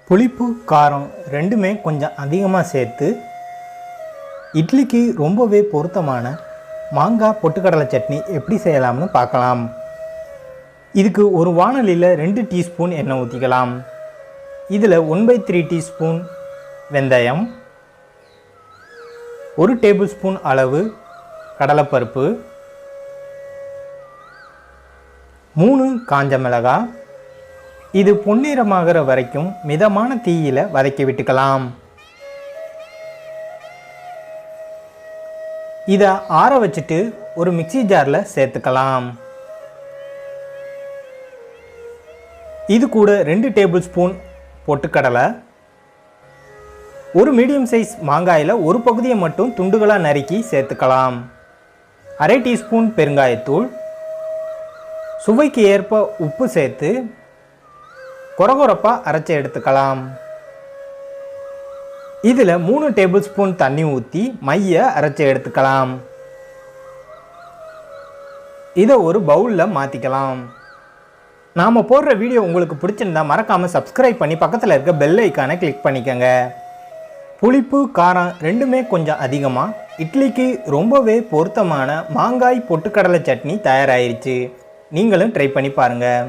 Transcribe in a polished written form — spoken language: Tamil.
புளிப்பு காரம் ரெண்டுமே கொஞ்சம் அதிகமாக சேர்த்து இட்லிக்கு ரொம்பவே பொருத்தமான மாங்காய் பொட்டுக்கடலை சட்னி எப்படி செய்யலாம்னு பார்க்கலாம். இதுக்கு ஒரு வாணலியில் 2 டீஸ்பூன் எண்ணெய் ஊற்றிக்கலாம். இதில் 1/3 டீஸ்பூன் வெந்தயம், 1 டேபிள் ஸ்பூன் அளவு கடலைப்பருப்பு, 3 காஞ்ச மிளகாய். இது பொன்னிறமாகிற வரைக்கும் மிதமான தீயில வதக்கி விட்டுக்கலாம். இதை ஆற வச்சுட்டு ஒரு மிக்ஸி ஜாரில் சேர்த்துக்கலாம். இது கூட 2 டேபிள் ஸ்பூன் பொட்டுக்கடலை, ஒரு மீடியம் சைஸ் மாங்காயில் ஒரு பகுதியை மட்டும் துண்டுகளாக நறுக்கி சேர்த்துக்கலாம். 1/2 டீஸ்பூன் பெருங்காயத்தூள், சுவைக்கு ஏற்ப உப்பு சேர்த்து கொரகொரப்பாக அரைச்சி எடுத்துக்கலாம். இதில் 3 டேபிள் ஸ்பூன் தண்ணி ஊற்றி மைய அரைச்சி எடுத்துக்கலாம். இதை ஒரு பவுலில் மாற்றிக்கலாம். நாம் போடுற வீடியோ உங்களுக்கு பிடிச்சிருந்தா மறக்காமல் சப்ஸ்கிரைப் பண்ணி பக்கத்தில் இருக்க பெல் ஐக்கானை கிளிக் பண்ணிக்கோங்க. புளிப்பு காரம் ரெண்டுமே கொஞ்சம் அதிகமாக இட்லிக்கு ரொம்பவே பொருத்தமான மாங்காய் பொட்டுக்கடலை சட்னி தயாராகிருச்சு. நீங்களும் ட்ரை பண்ணி பாருங்கள்.